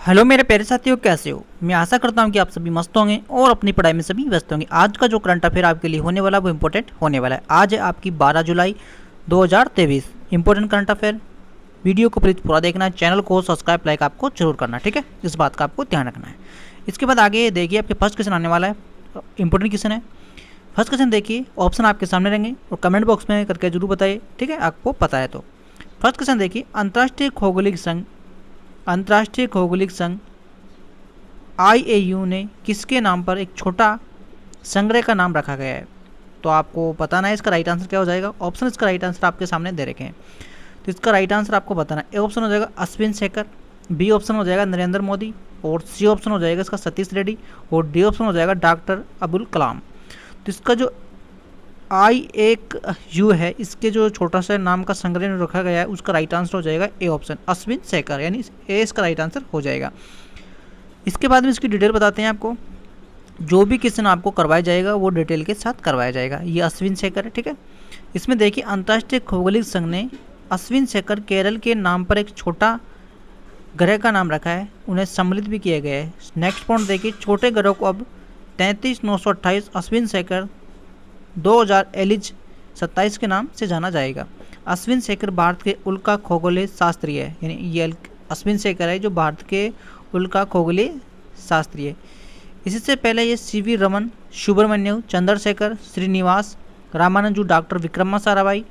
Hello मेरे प्यारे साथियों, कैसे हो। मैं आशा करता हूं कि आप सभी मस्त होंगे और अपनी पढ़ाई में सभी व्यस्त होंगे। आज का जो करंट अफेयर आपके लिए होने वाला है वो इंपॉर्टेंट होने वाला है। आज है आपकी 12 जुलाई 2023। इंपॉर्टेंट करंट अफेयर वीडियो को प्लीज पूरा देखना है, चैनल को सब्सक्राइब लाइक आपको जरूर करना है, ठीक है। इस बात का आपको ध्यान रखना है। इसके बाद आगे देखिए आपके फर्स्ट क्वेश्चन आने वाला है, इंपॉर्टेंट क्वेश्चन है। फर्स्ट क्वेश्चन देखिए, ऑप्शन आपके सामने रहेंगे और कमेंट बॉक्स में करके जरूर बताइए, ठीक है, आपको पता है तो। फर्स्ट क्वेश्चन देखिए, अंतर्राष्ट्रीय खगोलिक संघ IAU ने किसके नाम पर एक छोटा संग्रह का नाम रखा गया है। तो आपको बताना है इसका राइट आंसर क्या हो जाएगा। ऑप्शन इसका राइट आंसर आपके सामने दे रखे हैं, तो इसका राइट आंसर आपको बताना है। ए ऑप्शन हो जाएगा अश्विन शेखर, बी ऑप्शन हो जाएगा नरेंद्र मोदी, और सी ऑप्शन हो जाएगा इसका सतीश रेड्डी, और डी ऑप्शन हो जाएगा डॉक्टर अब्दुल कलाम। तो इसका जो IAU है, इसके जो छोटा सा नाम का संग्रह रखा गया है, उसका राइट आंसर हो जाएगा ए ऑप्शन अश्विन शेखर, यानी ए इसका राइट आंसर हो जाएगा। इसके बाद में इसकी डिटेल बताते हैं आपको। जो भी क्वेश्चन आपको करवाया जाएगा वो डिटेल के साथ करवाया जाएगा। ये अश्विन शेखर है, ठीक है। इसमें देखिए, अंतर्राष्ट्रीय खगोलिक संघ ने अश्विन शेखर केरल के नाम पर एक छोटा ग्रह का नाम रखा है, उन्हें सम्मिलित भी किया गया है। नेक्स्ट पॉइंट देखिए, छोटे ग्रह को अब 33928 अश्विन शेखर 2000 एलिज 27 के नाम से जाना जाएगा। अश्विन शेखर भारत के उल्का खगोलीय शास्त्री है, यानी ये अश्विन शेखर है जो भारत के उल्का खगोलीय शास्त्री है। इससे पहले ये CV रमन, सुब्रमण्यम, चंद्रशेखर, श्रीनिवास रामानुजू, डॉक्टर विक्रम साराभाई,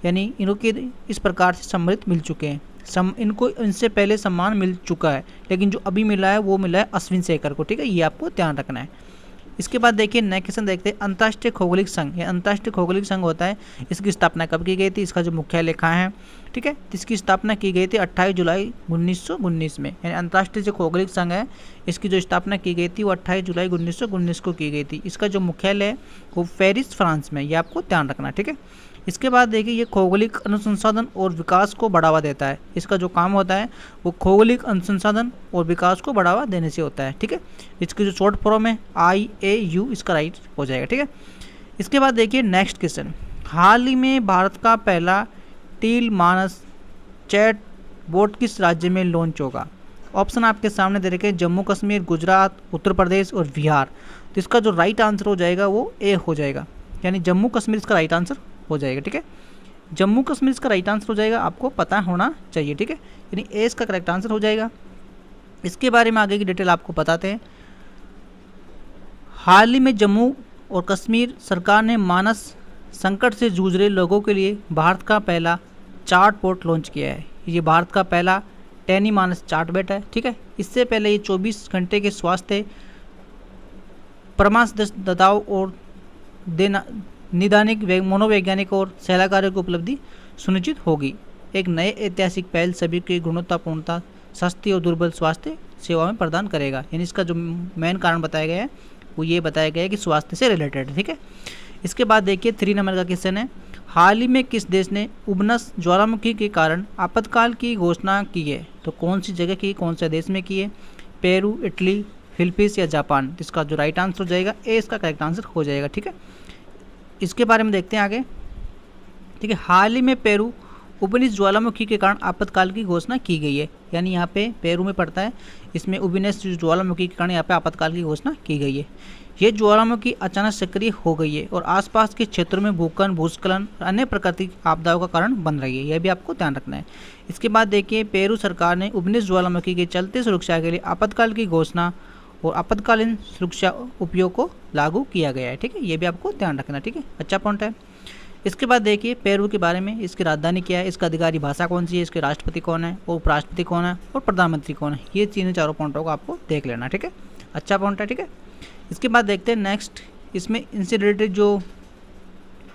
यानी इनके इस प्रकार से सम्मिलित मिल चुके हैं। इनको इनसे पहले सम्मान मिल चुका है, लेकिन जो अभी मिला है वो मिला है अश्विन शेखर को, ठीक है। ये आपको ध्यान रखना है। इसके बाद देखिए नेक्स्ट क्वेश्चन देखते हैं, अंतर्राष्ट्रीय खगोलिक संघ। ये अंतर्राष्ट्रीय खगोलिक संघ होता है, इसकी स्थापना कब की गई थी, इसका जो मुख्यालय कहाँ है, ठीक है। इसकी स्थापना की गई थी 28 जुलाई 1919 में, यानी अंतर्राष्ट्रीय जो खगोलिक संघ है इसकी जो स्थापना की गई थी वो 28 जुलाई 1919 को की गई थी। इसका जो मुख्यालय है वो पेरिस, फ्रांस में, ये आपको ध्यान रखना है, ठीक है। इसके बाद देखिए, ये खगोलिक अनुसंधान और विकास को बढ़ावा देता है। इसका जो काम होता है वो खगोलिक अनुसंधान और विकास को बढ़ावा देने से होता है, ठीक है। इसकी जो शॉर्ट फॉर्म है IAU, इसका राइट हो जाएगा, ठीक है। इसके बाद देखिए नेक्स्ट क्वेश्चन, हाल ही में भारत का पहला टील मानस चैट बोट किस राज्य में लॉन्च होगा। ऑप्शन आपके सामने दे रखे हैं, जम्मू कश्मीर, गुजरात, उत्तर प्रदेश और बिहार। तो इसका जो राइट आंसर हो जाएगा वो ए हो जाएगा, यानी जम्मू कश्मीर इसका राइट आंसर हो जाएगा, ठीक है। जम्मू कश्मीर इसका राइट आंसर हो जाएगा, आपको पता होना चाहिए, ठीक है, यानी ए इसका करेक्ट आंसर हो जाएगा। इसके बारे में आगे की डिटेल आपको बताते हैं। हाल ही में जम्मू और कश्मीर सरकार ने मानस संकट से जूझ रहे लोगों के लिए भारत का पहला चार्ट बोट लॉन्च किया है। ये भारत का पहला टैनी मानस चार्ट बोट है, ठीक है। इससे पहले ये 24 घंटे के स्वास्थ्य परामर्शदाताओं और निदानिक, मनोवैज्ञानिक और सलाहकारों की उपलब्धि सुनिश्चित होगी। एक नए ऐतिहासिक पहल सभी की गुणवत्तापूर्णता, सस्ती और दुर्बल स्वास्थ्य सेवा में प्रदान करेगा। यानी इसका जो मेन कारण बताया गया है वो ये बताया गया है कि स्वास्थ्य से रिलेटेड है, ठीक है। इसके बाद देखिए 3 नंबर का क्वेश्चन है, हाल ही में किस देश ने उबनस ज्वालामुखी के कारण आपातकाल की घोषणा की है। तो कौन सी जगह की, कौन से देश में की है, पेरू, इटली, फिलीपींस या जापान। इसका जो राइट आंसर हो जाएगा ए इसका करेक्ट आंसर हो जाएगा, ठीक है। इसके बारे में देखते हैं आगे, ठीक है। हाल ही में पेरू उबनिस ज्वालामुखी के कारण आपातकाल की घोषणा की गई है, यानी यहाँ पे पेरू में पड़ता है, इसमें उबनिस ज्वालामुखी के कारण यहाँ पे आपातकाल की घोषणा की गई है। ये ज्वालामुखी अचानक सक्रिय हो गई है और आसपास के क्षेत्रों में भूकंप, भूस्खलन और अन्य प्राकृतिक आपदाओं का कारण बन रही है, यह भी आपको ध्यान रखना है। इसके बाद देखिए, पेरू सरकार ने उबनिस ज्वालामुखी के चलते सुरक्षा के लिए आपातकाल की घोषणा और आपातकालीन सुरक्षा उपयोग को लागू किया गया है, ठीक है। ये भी आपको ध्यान रखना, ठीक है, अच्छा पॉइंट है। इसके बाद देखिए पेरू के बारे में, इसकी राजधानी क्या है, इसका अधिकारी भाषा कौन सी है, इसके राष्ट्रपति कौन है, और उपराष्ट्रपति कौन है, और प्रधानमंत्री कौन है। ये तीनों चारों पॉइंटों को आपको देख लेना, ठीक है, अच्छा पॉइंट है, ठीक है। इसके बाद देखते हैं नेक्स्ट, इसमें इनसे रिलेटेड जो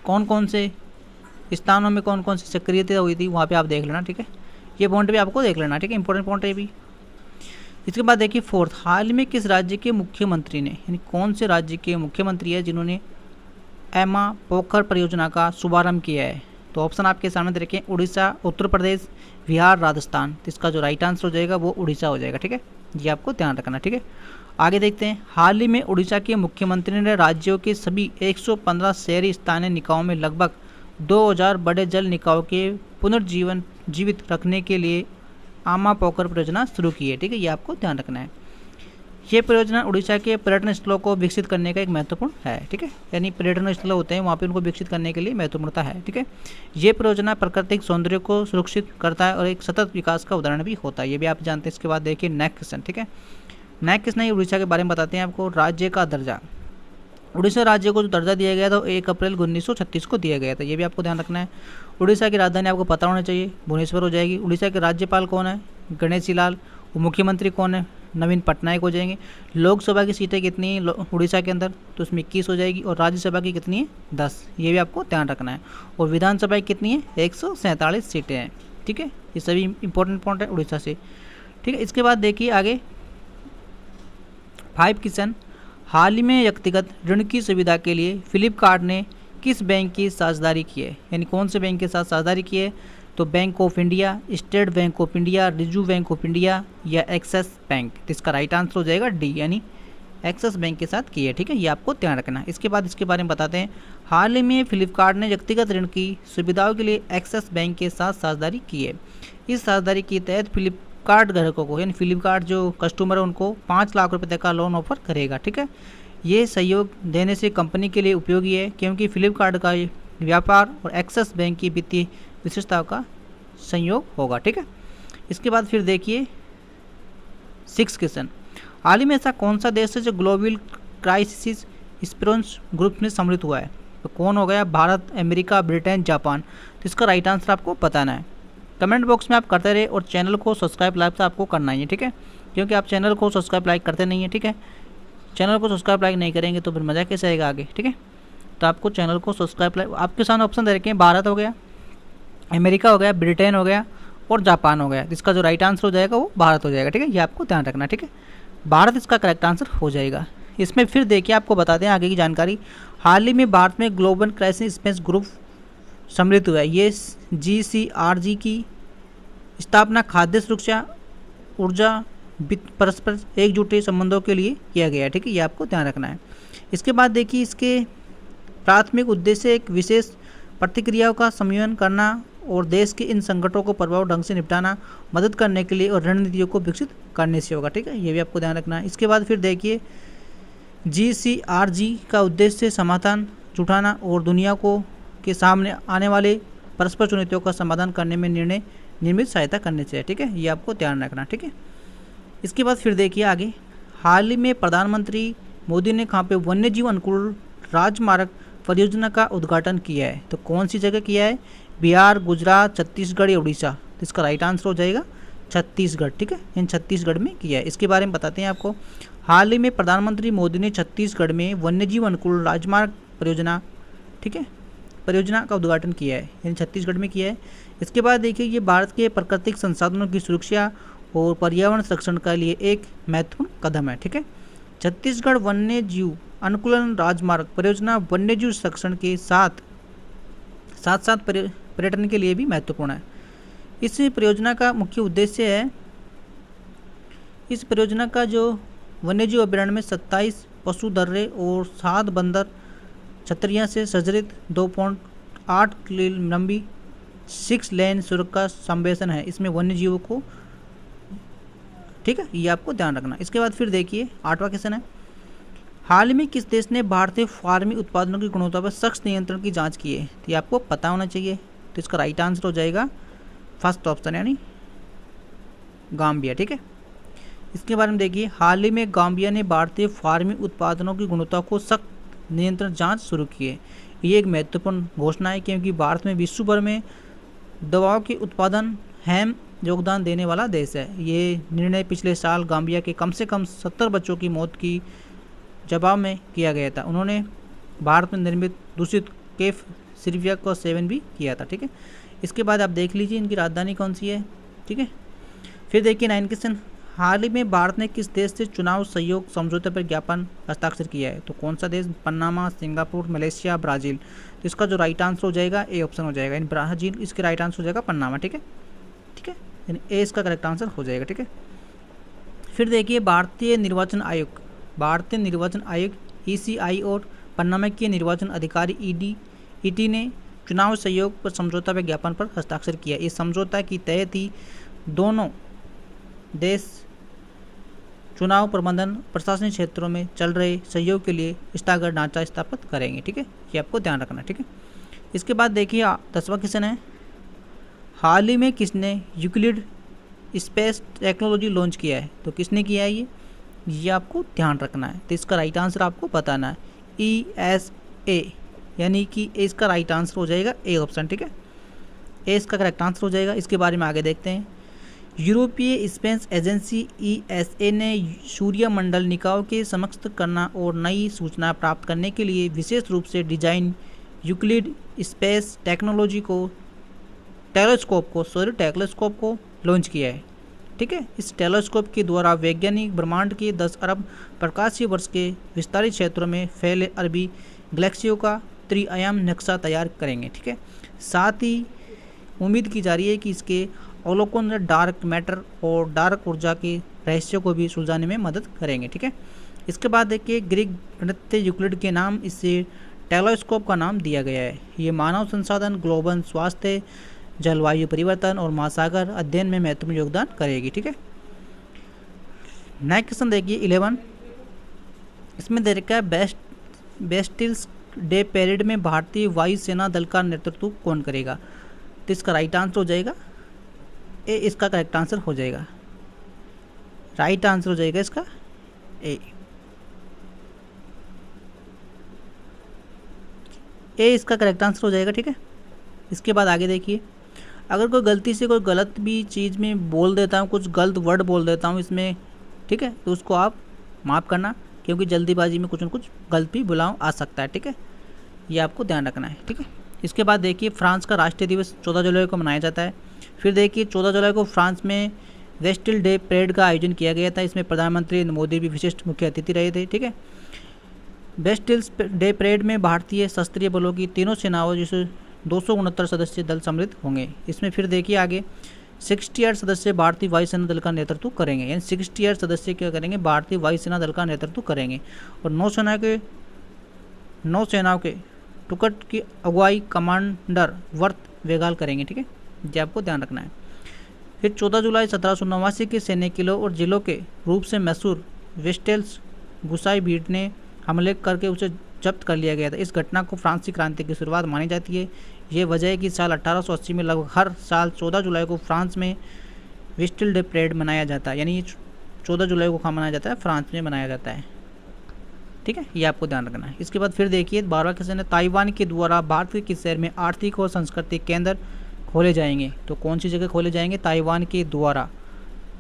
कौन कौन से स्थानों में कौन कौन सी सक्रियता हुई थी वहाँ पर आप देख लेना, ठीक है। ये पॉइंट भी आपको देख लेना, ठीक है, इंपॉर्टेंट पॉइंट है भी। इसके बाद देखिए फोर्थ, हाल ही में किस राज्य के मुख्यमंत्री ने, यानी कौन से राज्य के मुख्यमंत्री है जिन्होंने एमा पोखर परियोजना का शुभारंभ किया है। तो ऑप्शन आपके सामने दे रखे हैं, उड़ीसा, उत्तर प्रदेश, बिहार, राजस्थान। तो इसका जो राइट आंसर हो जाएगा वो उड़ीसा हो जाएगा, ठीक है। ये आपको ध्यान रखना, ठीक है। आगे देखते हैं, हाल ही में उड़ीसा के मुख्यमंत्री ने राज्यों के सभी 115 शहरी स्थानीय निकायों में लगभग 2000 बड़े जल निकायों के पुनर्जीवित रखने के लिए आमा पोखर परियोजना शुरू की है। ठीक है, ये आपको ध्यान रखना है। ये परियोजना उड़ीसा के पर्यटन स्थलों को विकसित करने का एक महत्वपूर्ण है। ठीक है, यानी पर्यटन स्थल होते हैं वहाँ पे उनको विकसित करने के लिए महत्वपूर्णता है। ठीक है, ये परियोजना प्राकृतिक सौंदर्य को सुरक्षित करता है और एक सतत विकास का उदाहरण भी होता है, ये भी आप जानते हैं। इसके बाद देखिए नेक्स्ट क्वेश्चन। ठीक है, नेक्स्ट क्वेश्चन उड़ीसा के बारे में बताते हैं आपको। राज्य का दर्जा, उड़ीसा राज्य को जो दर्जा दिया गया था 1 अप्रैल 1936 को दिया गया था, ये भी आपको ध्यान रखना है। उड़ीसा की राजधानी आपको पता होना चाहिए, भुवनेश्वर हो जाएगी। उड़ीसा के राज्यपाल कौन है? गणेशी लाल। मुख्यमंत्री कौन है? नवीन पटनायक हो जाएंगे। लोकसभा की सीटें कितनी हैं उड़ीसा के अंदर? तो उसमें 21 हो जाएगी। और राज्यसभा की कितनी है? 10, ये भी आपको ध्यान रखना है। और विधानसभा की कितनी है? 147 सीटें हैं। ठीक है, ये सभी इंपॉर्टेंट पॉइंट है उड़ीसा से। ठीक है, इसके बाद देखिए आगे 5 क्वेश्चन। हाल ही में व्यक्तिगत ऋण की सुविधा के लिए फ्लिपकार्ट ने किस बैंक की साझेदारी की है? यानी कौन से बैंक के साथ साझेदारी की है? तो bank of India, state bank of India, reserve bank of India या एक्सिस बैंक। तो इसका राइट आंसर हो जाएगा डी, यानी एक्सिस बैंक के साथ की है। ठीक है, ये आपको ध्यान रखना है। इसके बाद इसके बारे में बताते हैं। हाल ही में फ्लिपकार्ट ने व्यक्तिगत ऋण की सुविधाओं के लिए एक्सिस बैंक के साथ साझेदारी की है। इस साझेदारी के तहत फ्लिपकार्ट ग्राहकों को, यानी फ्लिपकार्ट जो कस्टमर है उनको 5 लाख रुपये तक का लोन ऑफर करेगा। ठीक है, ये सहयोग देने से कंपनी के लिए उपयोगी है क्योंकि फ्लिपकार्ट का व्यापार और एक्सिस बैंक की वित्तीय विशेषताओं का संयोग होगा। ठीक है, इसके बाद फिर देखिए 6 क्वेश्चन। हाल ही में ऐसा कौन सा देश है जो ग्लोबल क्राइसिस रिस्पॉन्स ग्रुप में सम्मिलित हुआ है? तो कौन हो गया? Bharat, America, Britain, Japan. तो इसका राइट आंसर आपको बताना है। कमेंट बॉक्स में आप करते रहे और चैनल को सब्सक्राइब लाइक तो आपको करना ही है। ठीक है, क्योंकि आप चैनल को सब्सक्राइब लाइक करते नहीं है। ठीक है, चैनल को सब्सक्राइब लाइक नहीं करेंगे तो फिर मज़ा कैसे आएगा आगे। ठीक है, तो आपको चैनल को सब्सक्राइब लाइक, आपके सामने ऑप्शन दे रखे हैं, भारत हो गया, अमेरिका हो गया, ब्रिटेन हो गया और जापान हो गया। इसका जो राइट आंसर हो जाएगा वो भारत हो जाएगा। ठीक है, ये आपको ध्यान रखना है। ठीक है, भारत इसका करेक्ट आंसर हो जाएगा। इसमें फिर देखिए आपको बताते हैं आगे की जानकारी। हाल ही में भारत में ग्लोबल क्राइसिस रिस्पॉन्स ग्रुप सम्मिलित हुआ है। ये GCRG की स्थापना खाद्य सुरक्षा, ऊर्जा, परस्पर एकजुटे संबंधों के लिए किया गया है। ठीक है, ये आपको ध्यान रखना है। इसके बाद देखिए इसके प्राथमिक उद्देश्य एक विशेष प्रतिक्रियाओं का समन्वय करना और देश के इन संकटों को प्रभावी ढंग से निपटाना, मदद करने के लिए और रणनीतियों को विकसित करने से होगा। ठीक है, ये भी आपको ध्यान रखना है। इसके बाद फिर देखिए GCRG का उद्देश्य समाधान जुटाना और दुनिया को के सामने आने वाले परस्पर चुनौतियों का समाधान करने में निर्मित सहायता करने से है। ठीक है, ये आपको ध्यान रखना। ठीक है, इसके बाद फिर देखिए आगे। हाल ही में प्रधानमंत्री मोदी ने कहाँ पे वन्य जीव अनुकूल राजमार्ग परियोजना का उद्घाटन किया है? तो कौन सी जगह किया है? बिहार, गुजरात, छत्तीसगढ़ या उड़ीसा। तो इसका राइट आंसर हो जाएगा छत्तीसगढ़। ठीक है, इन छत्तीसगढ़ में किया है। इसके बारे में बताते हैं आपको। हाल ही में प्रधानमंत्री मोदी ने छत्तीसगढ़ में वन्य जीव अनुकूल राजमार्ग परियोजना, ठीक है, परियोजना का उद्घाटन किया है, यानी छत्तीसगढ़ में किया है। इसके बाद देखिए ये भारत के प्राकृतिक संसाधनों की सुरक्षा और पर्यावरण संरक्षण के लिए एक महत्वपूर्ण कदम है। ठीक है, छत्तीसगढ़ वन्य जीव अनुकूलन राजमार्ग परियोजना वन्य जीव संरक्षण के साथ साथ पर्यटन के लिए भी महत्वपूर्ण है। इस परियोजना का मुख्य उद्देश्य है, इस परियोजना का जो वन्य जीव अभयारण्य में 27 पशु दर्रे और 7 बंदर छतरियाँ से सज्जित 2.8 किलो लंबी 6 लेन सड़क का संवेशन है। इसमें वन्य जीवों को, ठीक है, ये आपको ध्यान रखना। इसके बाद फिर देखिए 8वां क्वेश्चन है। हाल ही में किस देश ने भारतीय फार्मी उत्पादनों की गुणवत्ता पर सख्त नियंत्रण की जांच की है? तो ये आपको पता होना चाहिए। तो इसका राइट आंसर हो जाएगा फर्स्ट ऑप्शन, यानी गाम्बिया। ठीक है, इसके बारे में देखिए। हाल ही में गाम्बिया ने भारतीय फार्मी उत्पादनों की गुणवत्ता को सख्त नियंत्रण जांच शुरू की है। ये एक महत्वपूर्ण घोषणा है क्योंकि भारत में विश्व भर में दवाओं के उत्पादन अहम योगदान देने वाला देश है। ये निर्णय पिछले साल गाम्बिया के कम से कम 70 बच्चों की मौत की जवाब में किया गया था। उन्होंने भारत में निर्मित दूषित केफ सिरविया का सेवन भी किया था। ठीक है, इसके बाद आप देख लीजिए इनकी राजधानी कौन सी है। ठीक है, फिर देखिए 9 क्वेश्चन। हाल ही में भारत ने किस देश से चुनाव सहयोग समझौते पर ज्ञापन हस्ताक्षर किया है? तो कौन सा देश? Panama, Singapore, Malaysia, Brazil. तो इसका जो राइट आंसर हो जाएगा ए ऑप्शन हो जाएगा, यानी ब्राज़ील। इसके राइट आंसर हो जाएगा पनामा। ठीक है, ठीक है, यानी ए इसका करेक्ट आंसर हो जाएगा। ठीक है, फिर देखिए भारतीय निर्वाचन आयोग ECI और पनामा के निर्वाचन अधिकारी ED ने चुनाव सहयोग पर समझौता पर ज्ञापन पर हस्ताक्षर किया। इस समझौता के तहत ही दोनों देश चुनाव प्रबंधन प्रशासनिक क्षेत्रों में चल रहे सहयोग के लिए स्थलागत ढांचा स्थापित करेंगे। ठीक है, ये आपको ध्यान रखना। ठीक है, इसके बाद देखिए 10वां क्वेश्चन है, हाल ही में किसने यूक्लिड स्पेस टेक्नोलॉजी लॉन्च किया है? तो किसने किया है ये आपको ध्यान रखना है। तो इसका राइट आंसर आपको बताना है ESA, यानी कि इसका राइट आंसर हो जाएगा ए ऑप्शन। ठीक है, ए इसका करेक्ट आंसर हो जाएगा। इसके बारे में आगे देखते हैं। यूरोपीय स्पेस एजेंसी ESA ने सूर्यमंडल निकायों के समक्ष करना और नई सूचना प्राप्त करने के लिए विशेष रूप से डिजाइन यूक्लिड स्पेस टेक्नोलॉजी को टेलीस्कोप को लॉन्च किया है। ठीक है, इस टेलीस्कोप के द्वारा वैज्ञानिक ब्रह्मांड के 10 अरब प्रकाशीय वर्ष के विस्तारित क्षेत्रों में फैले अरबी गैलेक्सियों का त्रिआयाम नक्शा तैयार करेंगे। ठीक है, साथ ही उम्मीद की जा रही है कि इसके अवलोकन डार्क मैटर और डार्क ऊर्जा के रहस्यों को भी सुलझाने में मदद करेंगे। ठीक है, इसके बाद देखिए ग्रीक गणितज्ञ यूक्लिड के नाम इसे टेलीस्कोप का नाम दिया गया है। ये मानव संसाधन, ग्लोबल स्वास्थ्य, जलवायु परिवर्तन और महासागर अध्ययन में महत्वपूर्ण योगदान करेगी। ठीक है, नेक्स्ट क्वेश्चन देखिए 11, इसमें दे रखा है बेस्टिल्स डे परेड में भारतीय वायुसेना दल का नेतृत्व कौन करेगा? तो इसका राइट आंसर हो जाएगा ए, इसका करेक्ट आंसर हो जाएगा। राइट आंसर हो जाएगा इसका ए इसका करेक्ट आंसर हो जाएगा। ठीक है, इसके बाद आगे देखिए, अगर कोई गलती से कोई गलत भी चीज़ में बोल देता हूँ, कुछ गलत वर्ड बोल देता हूँ इसमें, ठीक है, तो उसको आप माफ़ करना, क्योंकि जल्दीबाजी में कुछ न कुछ गलत भी बुलाव आ सकता है। ठीक है, ये आपको ध्यान रखना है। ठीक है, इसके बाद देखिए फ्रांस का राष्ट्रीय दिवस 14 जुलाई को मनाया जाता है। फिर देखिए 14 जुलाई को फ्रांस में बेस्टिल डे परेड का आयोजन किया गया था। इसमें प्रधानमंत्री नरेंद्र मोदी भी विशिष्ट मुख्य अतिथि रहे थे। ठीक है, बेस्टिल डे परेड में भारतीय सशस्त्र बलों की तीनों सेनाओं जैसे 269 सदस्य दल सम्मिलित होंगे। इसमें फिर देखिए आगे 68 सदस्य भारतीय वायुसेना दल का नेतृत्व करेंगे, यानी 68 सदस्य क्या करेंगे? भारतीय वायुसेना दल का नेतृत्व करेंगे। और नौ सेनाओं के टुकड़ की अगुवाई कमांडर वर्त वेगाल करेंगे। ठीक है, ये आपको ध्यान रखना है। फिर 14 जुलाई 1789 के सैन्य किलों और जिलों के रूप से मैसूर वेस्टेल्स गुसाई भीड़ ने हमले करके उसे जब्त कर लिया गया था। इस घटना को फ्रांसीसी क्रांति की शुरुआत मानी जाती है। ये वजह है कि साल 1880 में लगभग हर साल 14 जुलाई को फ्रांस में बेस्टिल डे परेड मनाया जाता है, यानी 14 जुलाई को मनाया जाता है, फ्रांस में मनाया जाता है। ठीक है, ये आपको ध्यान रखना है। इसके बाद फिर देखिए 12वां क्वेश्चन है, ताइवान के द्वारा भारत के किस शहर में आर्थिक और सांस्कृतिक केंद्र खोले जाएंगे? तो कौन सी जगह खोले जाएंगे? ताइवान के द्वारा।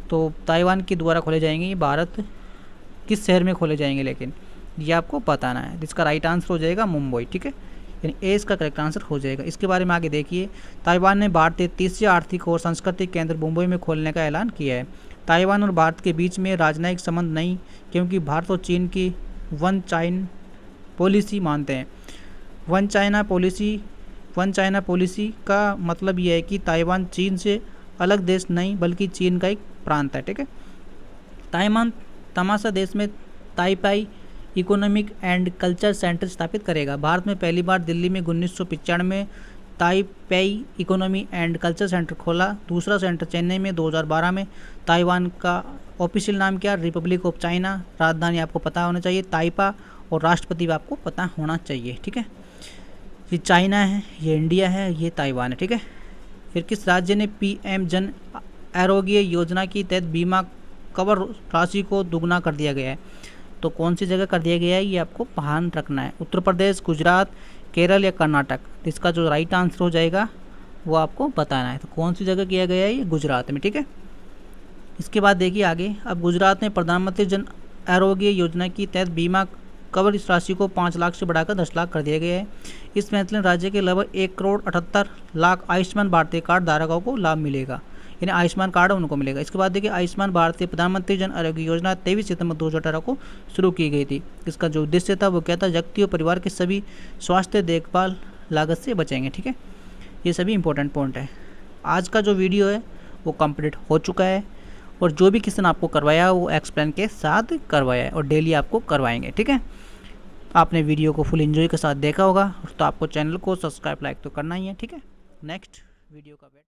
तो ताइवान के द्वारा खोले जाएंगे, ये भारत किस शहर में खोले जाएंगे लेकिन ये आपको बताना है। जिसका राइट आंसर हो जाएगा मुंबई। ठीक है, यानी ए इसका करेक्ट आंसर हो जाएगा। इसके बारे में आगे देखिए, ताइवान ने भारतीय तीसरे आर्थिक और सांस्कृतिक केंद्र मुंबई में खोलने का ऐलान किया है। ताइवान और भारत के बीच में राजनयिक संबंध नहीं, क्योंकि भारत और चीन की वन चाइना पॉलिसी मानते हैं। वन चाइना पॉलिसी का मतलब यह है कि ताइवान चीन से अलग देश नहीं बल्कि चीन का एक प्रांत है। ठीक है, ताइवान तमाशा देश में ताइपाई इकोनॉमिक एंड कल्चर सेंटर स्थापित करेगा। भारत में पहली बार दिल्ली में 1995 में Taipei economy and culture centre खोला। दूसरा सेंटर चेन्नई में 2012 में। ताइवान का ऑफिशियल नाम क्या? Republic of China. राजधानी आपको पता होना चाहिए ताइपा, और राष्ट्रपति भी आपको पता होना चाहिए। ठीक है, ये चाइना है, ये इंडिया है, ये ताइवान है। ठीक है, फिर किस राज्य ने PM जन आरोग्य योजना के तहत बीमा कवर राशि को दुगना कर दिया गया है? तो कौन सी जगह कर दिया गया है ये आपको ध्यान रखना है। उत्तर प्रदेश, गुजरात, केरल या कर्नाटक? इसका जो राइट आंसर हो जाएगा वो आपको बताना है। तो कौन सी जगह किया गया है? ये गुजरात में। ठीक है, इसके बाद देखिए आगे, अब गुजरात में प्रधानमंत्री जन आरोग्य योजना के तहत बीमा कवर इस राशि को 5 लाख से बढ़ाकर 10 लाख कर दिया गया है। इस फैसले में राज्य के लगभग 1,78,00,000 आयुष्मान भारतीय कार्ड धारकों को लाभ मिलेगा, यानी आयुष्मान कार्ड उनको मिलेगा। इसके बाद देखिए आयुष्मान भारतीय प्रधानमंत्री जन आरोग्य योजना 23 सितंबर 2018 को शुरू की गई थी। इसका जो उद्देश्य था वो क्या था? व्यक्ति और परिवार के सभी स्वास्थ्य देखभाल लागत से बचेंगे। ठीक है, ये सभी इंपॉर्टेंट पॉइंट है। आज का जो वीडियो है वो कंप्लीट हो चुका है, और जो भी क्वेश्चन आपको करवाया वो एक्सप्लेन के साथ करवाया है, और डेली आपको करवाएंगे। ठीक है, आपने वीडियो को फुल एंजॉय के साथ देखा होगा, तो आपको चैनल को सब्सक्राइब लाइक तो करना ही है। ठीक है, नेक्स्ट वीडियो का वेट